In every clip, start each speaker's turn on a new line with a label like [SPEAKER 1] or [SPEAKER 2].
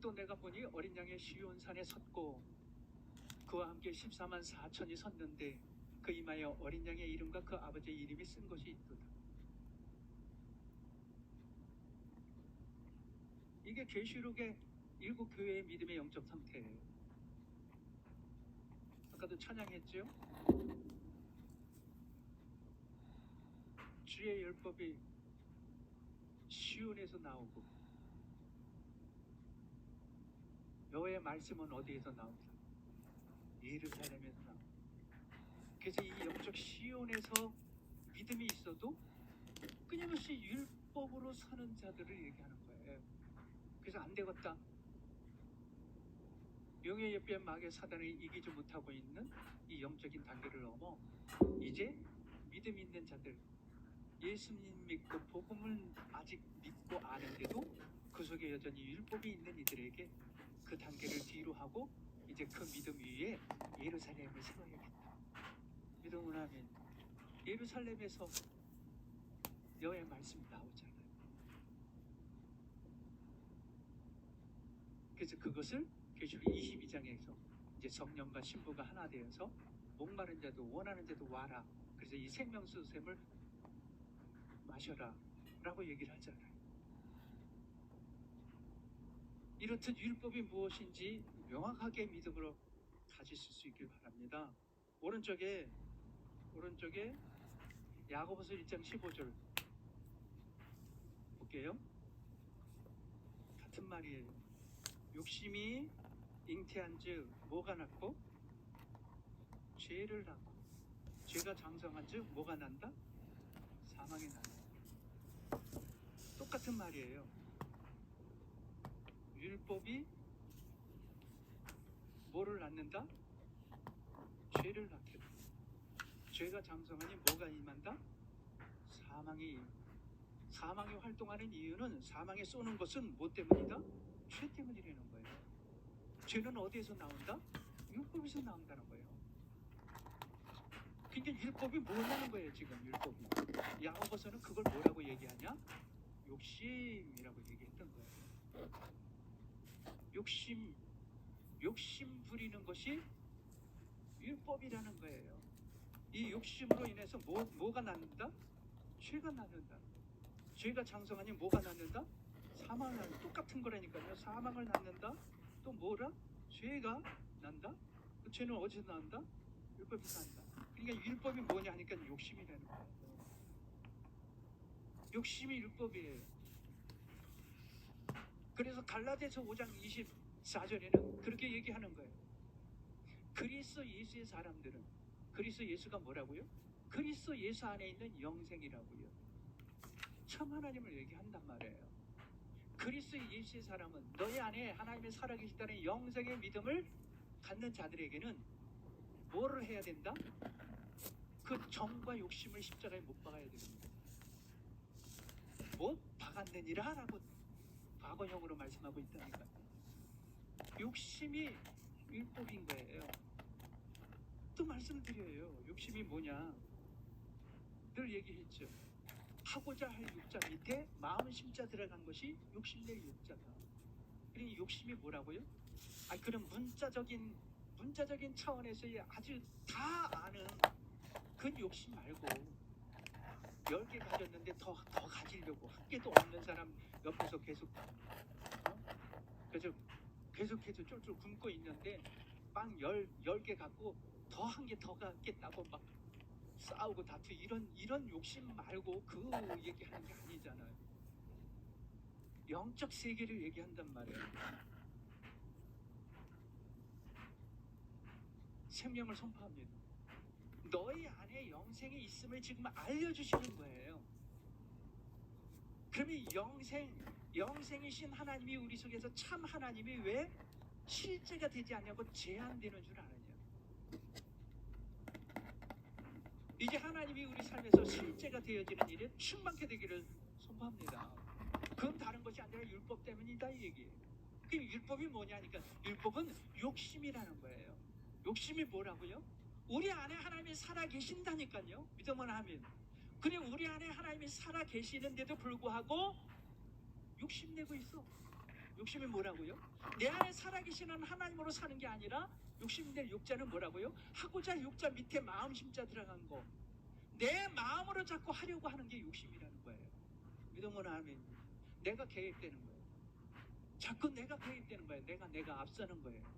[SPEAKER 1] 또 내가 보니 어린 양의 시온산에 섰고 그와 함께 14만 4천이 섰는데 그 이마에 어린 양의 이름과 그 아버지의 이름이 쓴 것이 있도다. 이게 계시록의 7교회의 믿음의 영적 상태예요. 아까도 찬양했죠? 주의 율법이 시온에서 나오고 여호와의 말씀은 어디에서 나온다? 예루살렘에서 나온다. 그래서 이 영적 시온에서 믿음이 있어도 끊임없이 율법으로 사는 자들을 얘기하는 거예요. 그래서 안 되겠다. 용의 옆에 막의 사단을 이기지 못하고 있는 이 영적인 단계를 넘어 이제 믿음 있는 자들, 예수님 믿고 복음을 아직 믿고 아는데도 그 속에 여전히 율법이 있는 이들에게 그 단계를 뒤로 하고 이제 그 믿음 위에 예루살렘을 세워야겠다. 믿음을 하면 예루살렘에서 여호와의 말씀이 나오잖아요. 그래서 그것을 계시록 22장에서 이제 성령과 신부가 하나 되어서 목마른 자도 원하는 자도 와라. 그래서 이 생명수샘을 마셔라 라고 얘기를 하잖아요. 이렇듯 율법이 무엇인지 명확하게 믿음으로 가지실 수 있길 바랍니다. 오른쪽에 야고보서 1장 15절 볼게요. 같은 말이에요. 욕심이 잉태한즉 뭐가 낳고 죄를 낳고 죄가 장성한즉 뭐가 난다? 사망이 난다. 똑같은 말이에요. 율법이 뭐를 낳는다? 죄를 낳게 돼. 죄가 장성하니 뭐가 임한다? 사망이 활동하는 이유는 사망에 쏘는 것은 뭐 때문이다? 죄 때문이라는 거예요. 죄는 어디에서 나온다? 율법에서 나온다는 거예요. 그러니까 율법이 뭐냐는 거예요. 지금 율법이. 야고보서는 그걸 뭐라고 얘기하냐? 욕심이라고 얘기했던 거예요. 욕심 부리는 것이 율법이라는 거예요. 이 욕심으로 인해서 뭐가 낳는다? 죄가 낳는다. 죄가 장성하니 뭐가 낳는다? 사망을. 똑같은 거라니까요. 사망을 낳는다. 또 뭐라? 죄가 난다. 그 죄는 어디서 난다? 율법에서 난다. 그러니까 율법이 뭐냐 하니까 욕심이라는 거예요. 욕심이 율법이에요. 그래서 갈라디아서 5장 24절에는 그렇게 얘기하는 거예요. 그리스도 예수의 사람들은, 그리스도 예수가 뭐라고요? 그리스도 예수 안에 있는 영생이라고요. 참 하나님을 얘기한단 말이에요. 그리스도 예수의 사람은 너희 안에 하나님의 살아계시다는 영생의 믿음을 갖는 자들에게는 뭐를 해야 된다? 그 정과 욕심을 십자가에 못 박아야 됩니다. 못 박았느니라 라고 과거형으로 말씀하고 있다니까요. 욕심이 율법인 거예요. 또 말씀드려요. 욕심이 뭐냐? 늘 얘기했죠. 하고자 할 육자 밑에 마음은 심자 들어간 것이 욕심낼 육자다. 그러니 욕심이 뭐라고요? 그런 문자적인 차원에서의 아주 다 아는 그 욕심 말고 10개 가졌는데 더 가지려고 한 개도 없는 사람 옆에서 계속해서 쫄쫄 굶고 있는데 빵 10개 갖고 더 한 개 더 갖겠다고 막 싸우고 다투 이런 욕심 말고 그 얘기하는 게 아니잖아요. 영적 세계를 얘기한단 말이에요. 생명을 선포합니다. 너희 안에 영생이 있음을 지금 알려주시는 거예요. 그러면 영생이신 하나님이 우리 속에서 참 하나님이 왜 실제가 되지 않냐고 제한되는 줄 아느냐. 이제 하나님이 우리 삶에서 실제가 되어지는 일에 충만케 되기를 선포합니다. 그건 다른 것이 아니라 율법 때문이다 이 얘기예요. 그 율법이 뭐냐니까 율법은 욕심이라는 거예요. 욕심이 뭐라고요? 우리 안에 하나님이 살아 계신다니까요. 믿음을 하면. 근데 우리 안에 하나님이 살아 계시는데도 불구하고 욕심내고 있어. 욕심이 뭐라고요? 내 안에 살아계시는 하나님으로 사는 게 아니라 욕심될 욕자는 뭐라고요? 하고자 할 욕자 밑에 마음 심자 들어간 거. 내 마음으로 자꾸 하려고 하는 게 욕심이라는 거예요. 믿으면 아멘. 내가 개입되는 거예요. 자꾸 내가 개입되는 거예요. 내가 앞서는 거예요.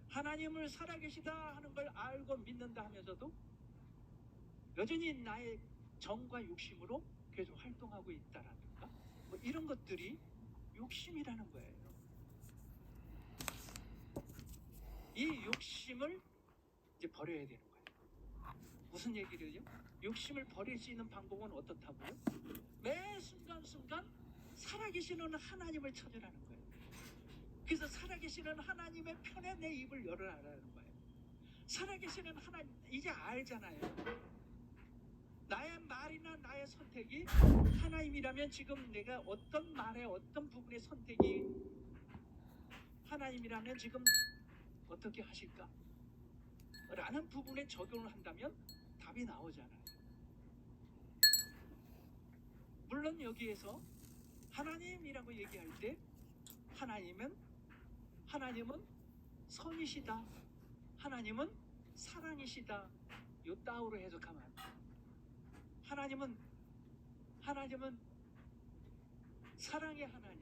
[SPEAKER 1] 하나님을 살아계시다 하는 걸 알고 믿는다 하면서도 여전히 나의 정과 욕심으로 계속 활동하고 있다라든가 뭐 이런 것들이 욕심이라는 거예요. 이 욕심을 이제 버려야 되는 거예요. 무슨 얘기를요? 욕심을 버릴 수 있는 방법은 어떻다고요? 매 순간순간 살아계시는 하나님을 찾으라는 거예요. 그래서 살아계시는 하나님의 편에 내 입을 열어라라는 거예요. 살아계시는 하나님 이제 알잖아요. 나의 말이나 나의 선택이 하나님이라면 지금 내가 어떤 말의 어떤 부분의 선택이 하나님이라면 지금 어떻게 하실까? 라는 부분에 적용을 한다면 답이 나오잖아요. 물론 여기에서 하나님이라고 얘기할 때 하나님은 선이시다. 하나님은 사랑이시다. 요 따오로 해석하면 안 돼요. 하나님은 사랑의 하나님,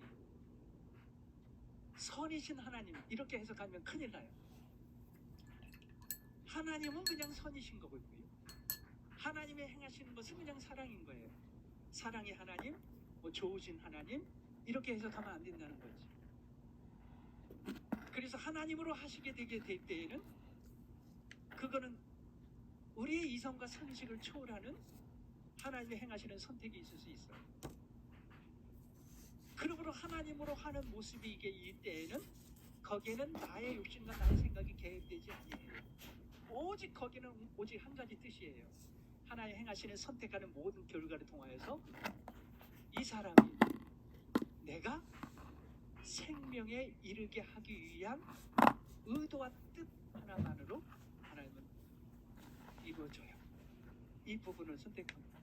[SPEAKER 1] 선이신 하나님 이렇게 해석하면 큰일 나요. 하나님은 그냥 선이신 거고요. 하나님의 행하시는 것은 그냥 사랑인 거예요. 사랑의 하나님, 뭐 좋으신 하나님 이렇게 해석하면 안 된다는 거지. 그래서 하나님으로 하시게 되게 될 때에는 그거는 우리의 이성과 상식을 초월하는 하나님의 행하시는 선택이 있을 수 있어요. 그러므로 하나님으로 하는 모습이 이게 일 때에는 거기에는 나의 욕심과 나의 생각이 개입되지 아니에요. 오직 거기는 오직 한 가지 뜻이에요. 하나님 행하시는 선택하는 모든 결과를 통하여서 이 사람이 내가 생명에 이르게 하기 위한 의도와 뜻 하나만으로 하나님은 이루어져요. 이 부분을 선택합니다.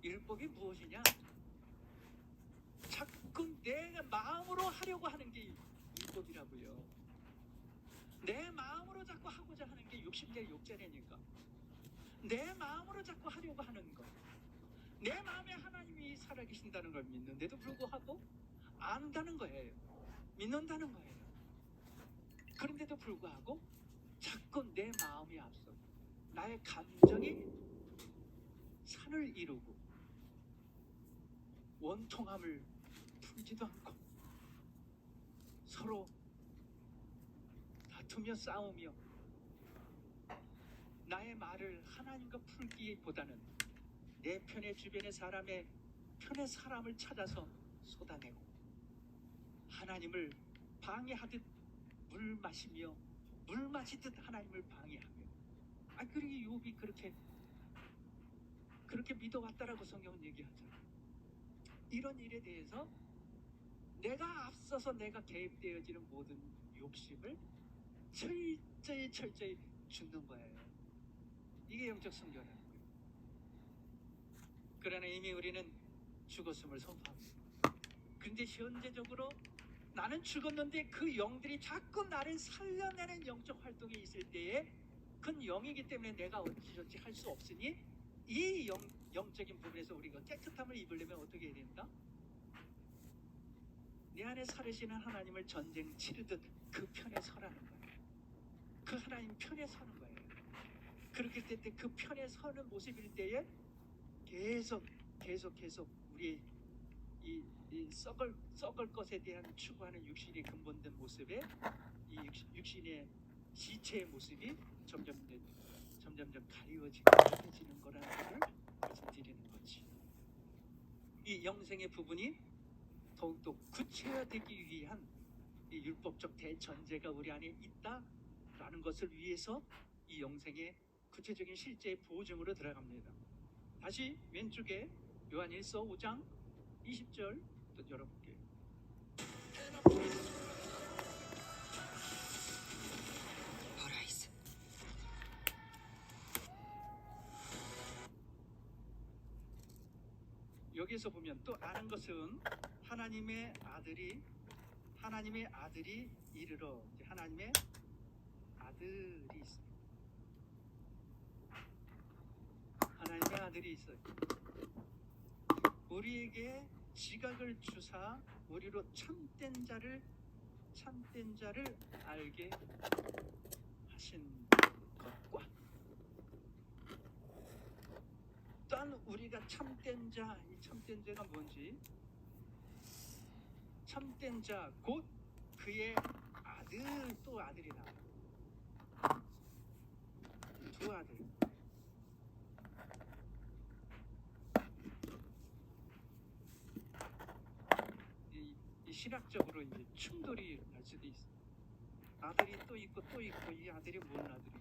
[SPEAKER 1] 율법이 무엇이냐? 자꾸 내가 마음으로 하려고 하는 게 율법이라고요. 내 마음으로 자꾸 하고자 하는 게 욕심될 욕자라니까. 내 마음으로 자꾸 하려고 하는 거. 내 마음에 하나님이 살아계신다는 걸 믿는데도 불구하고 안다는 거예요. 믿는다는 거예요. 그런데도 불구하고 자꾸 내 마음이 앞서 나의 감정이 산을 이루고 원통함을 풀지도 않고 서로 다투며 싸우며 나의 말을 하나님과 풀기보다는 내 편의 주변의 사람의 편의 사람을 찾아서 쏟아내고 하나님을 방해하듯 물 마시며 물 마시듯 하나님을 방해하며 그리고 욥이 그렇게 믿어왔다라고 성경은 얘기하잖아요. 이런 일에 대해서 내가 앞서서 내가 개입되어지는 모든 욕심을 철저히 죽는 거예요. 이게 영적 순교라는 거예요. 그러나 이미 우리는 죽었음을 선포합니다. 그런데 현재적으로 나는 죽었는데 그 영들이 자꾸 나를 살려내는 영적 활동이 있을 때에 그건 영이기 때문에 내가 어찌저찌 할 수 없으니 이 영적인 부분에서 우리가 깨끗함을 입으려면 어떻게 해야 된다? 내 안에 살으시는 하나님을 전쟁 치르듯 그 편에 서라는 거예요. 그 하나님 편에 서는 거예요. 그렇게 될 때 그 편에 서는 모습일 때에 계속 우리의 이 썩을 것에 대한 추구하는 육신의 근본된 모습에 이 육신의 지체의 모습이 점점 가리워지고 깨지는 거라는 것을 말씀드리는 거지. 이 영생의 부분이 더욱더 구체화되기 위한 이 율법적 대전제가 우리 안에 있다라는 것을 위해서 이 영생의 구체적인 실제의 보증으로 들어갑니다. 다시 왼쪽에 요한일서 5장 20절 또 열어볼게요. 여기서 보면 또 아는 것은 하나님의 아들이 이르러, 이제 하나님의 아들이 있어요. 하나님의 아들이 있어요. 우리에게 지각을 주사 우리로 참된 자를 알게 하신 것과, 또한 우리가 참된 자, 이 참된 자가 뭔지, 참된 자 곧 그의 아들, 또 아들이 나와요. 두 아들. 이 신학적으로 이제 충돌이 날 수도 있어요. 아들이 또 있고 이 아들이 뭔 아들이?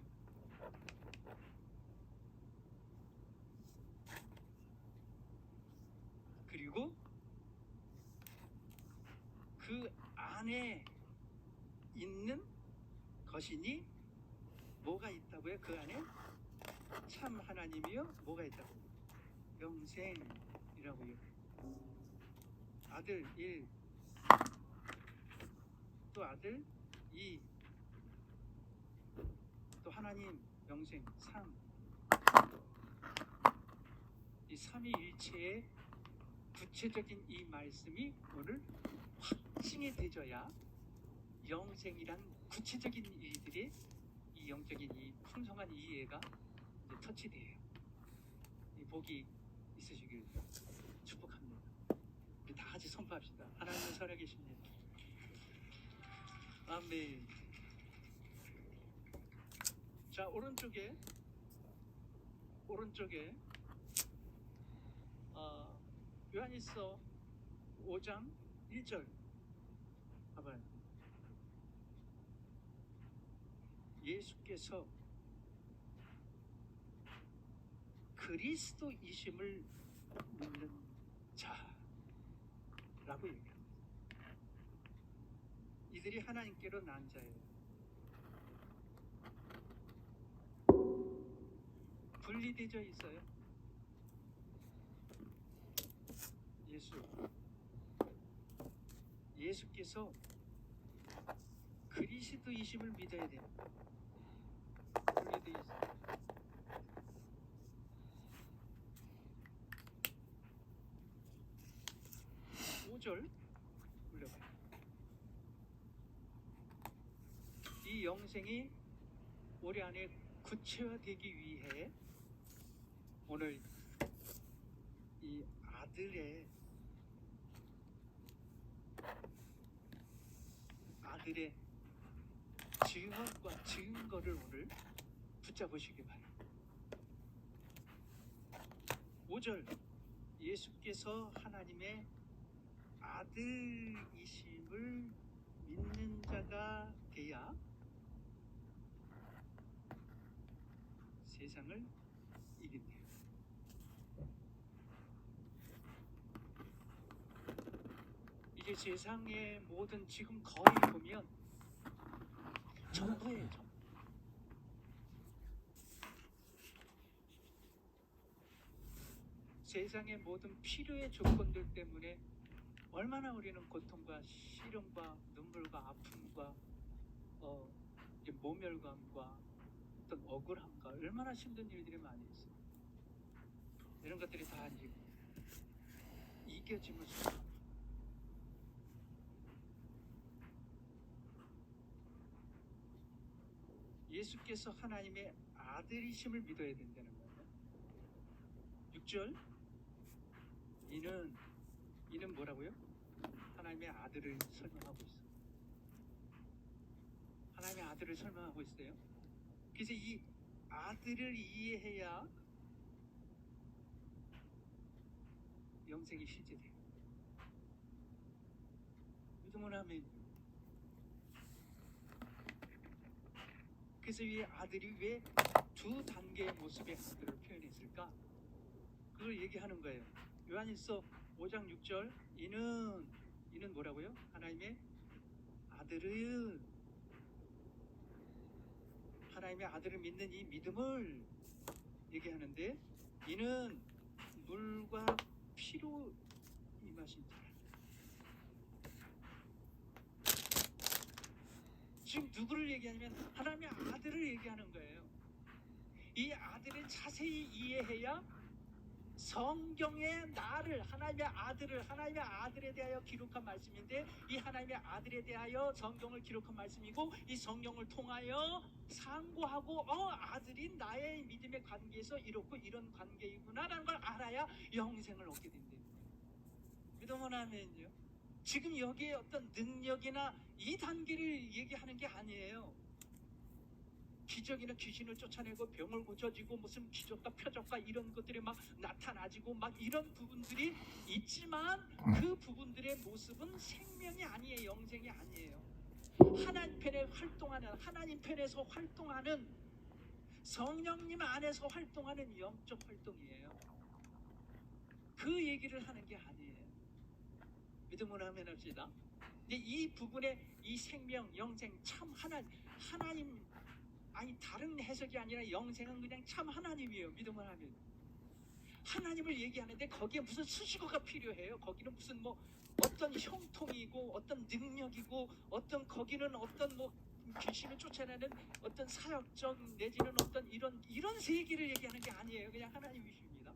[SPEAKER 1] 그리고 그 안에 있는 것이니 뭐가 있다고요? 그 안에 참 하나님이요, 뭐가 있다고? 영생이라고요. 아들 1, 또 아들 2, 또 하나님 영생 3. 이 삼위일체의 구체적인 이 말씀이 오늘 확증이 되져야 영생이란 구체적인 일들이, 이 영적인 이 풍성한 이해가 이제 터치돼요. 이 복이 있으시길 축복합니다. 우리 다 같이 선포합시다. 하나님은 살아계십니다. 아멘. 자, 오른쪽에 요한일서 5장 1절 봐봐요. 예수께서 그리스도이심을 믿는 자라고 얘기합니다. 이들이 하나님께로 난 자예요. 분리되어 있어요. 예수께서 그리스도이심을 믿어야 됩니다. 분리되어 있어요. 5절 올려봐요. 이 영생이 우리 안에 구체화되기 위해 오늘 이 아들의 증언과 증거를 오늘 붙잡으시기 바랍니다. 5절, 예수께서 하나님의 아들이심을 믿는 자가 돼야 세상을 이긴대요. 이게 세상의 모든, 지금 거의 보면 전부예요. 세상의 모든 필요의 조건들 때문에 얼마나 우리는 고통과 시련과 눈물과 아픔과 모멸감과 어떤 억울함과 얼마나 힘든 일들이 많이 있어요. 이런 것들이 다 이제 이겨짐을 수합니다. 예수께서 하나님의 아들이심을 믿어야 된다는 거예요. 6절, 이는 뭐라고요? 하나님의 아들을 설명하고 있어요. 하나님의 아들을 설명하고 있어요. 그래서 이 아들을 이해해야 영생이 실제돼요. 믿으면 아멘. 그래서 이 아들이 왜 두 단계의 모습의 아들을 표현했을까? 그걸 얘기하는 거예요. 요한일서 5장 6절, 이는 뭐라고요? 하나님의 아들을 믿는 이 믿음을 얘기하는데, 이는 물과 피로 임하신 자. 지금 누구를 얘기하냐면 하나님의 아들을 얘기하는 거예요. 이 아들을 자세히 이해해야 성경의 나를, 하나님의 아들에 대하여 기록한 말씀인데, 이 하나님의 아들에 대하여 성경을 기록한 말씀이고, 이 성경을 통하여 상고하고 아들이 나의 믿음의 관계에서 이렇고 이런 관계이구나라는 걸 알아야 영생을 얻게 된다는 거예요. 믿음은 아멘요. 지금 여기에 어떤 능력이나 이 단계를 얘기하는 게 아니에요. 기적이나 귀신을 쫓아내고 병을 고쳐지고 무슨 기적과 표적과 이런 것들이 막 나타나지고 막 이런 부분들이 있지만, 그 부분들의 모습은 생명이 아니에요. 영생이 아니에요. 하나님 편에 활동하는, 하나님 편에서 활동하는, 성령님 안에서 활동하는 영적 활동이에요. 그 얘기를 하는 게 아니에요. 믿음으로 하면 합시다. 근데 이 부분에 이 생명, 영생, 참 하나님, 아니 다른 해석이 아니라 영생은 그냥 참 하나님이에요. 믿음을 하면 하나님을 얘기하는데 거기에 무슨 수식어가 필요해요. 거기는 무슨 뭐 어떤 형통이고 어떤 능력이고 어떤, 거기는 어떤 뭐 귀신을 쫓아내는 어떤 사역적 내지는 어떤 이런 세계를 얘기하는 게 아니에요. 그냥 하나님이십니다.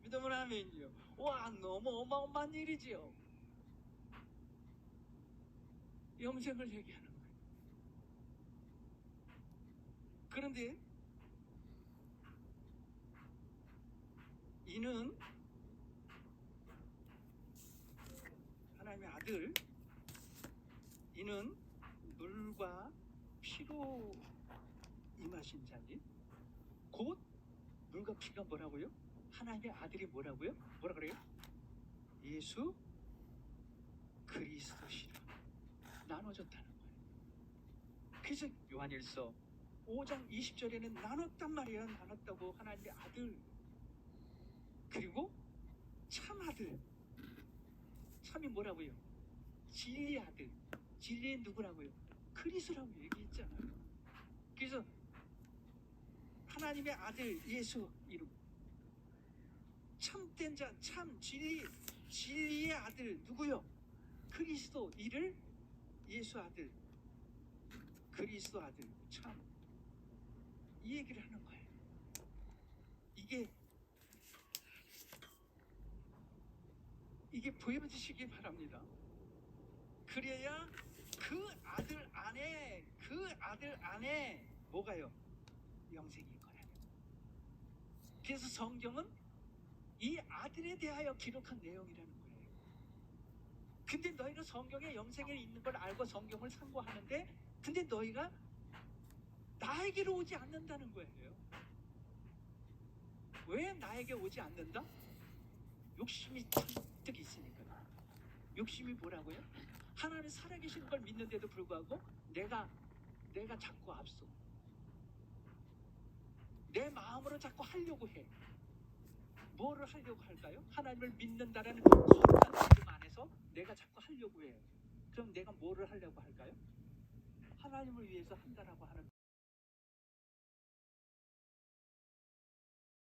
[SPEAKER 1] 믿음을 하면요, 와, 너무 어마어마한 일이지요. 영생을 얘기하는 거예요. 그런데 이는 하나님의 아들, 이는 물과 피로 임하신 자니, 곧 물과 피가 뭐라고요? 하나님의 아들이 뭐라고요? 뭐라 그래요? 예수 그리스도시라 나눠졌다는 거예요. 그래서 요한일서 5장 20절에는 나눴단 말이에요. 나눴다고. 하나님의 아들, 그리고 참 아들. 참이 뭐라고요? 진리의 아들. 진리의 누구라고요? 그리스도라고 얘기했잖아요. 그래서 하나님의 아들 예수 이름, 참된 자, 참 진리의 아들 누구요? 그리스도. 이를 예수 아들, 그리스도 아들, 참, 이 얘기를 하는 거예요. 이게 보여주시기 바랍니다. 그래야 그 아들 안에 뭐가요? 영생이 있거든요. 그래서 성경은 이 아들에 대하여 기록한 내용이라는 거예요. 근데 너희는 성경에 영생이 있는 걸 알고 성경을 상고하는데, 근데 너희가 나에게로 오지 않는다는 거예요. 왜 나에게 오지 않는다? 욕심이 잔뜩 있으니까요. 욕심이 뭐라고요? 하나님 살아계시는 걸 믿는데도 불구하고 내가 자꾸 앞서, 내 마음으로 자꾸 하려고 해. 뭐를 하려고 할까요? 하나님을 믿는다라는 거룩한 믿음 안에서 내가 자꾸 하려고 해요. 그럼 내가 뭐를 하려고 할까요? 하나님을 위해서 한다라고 하는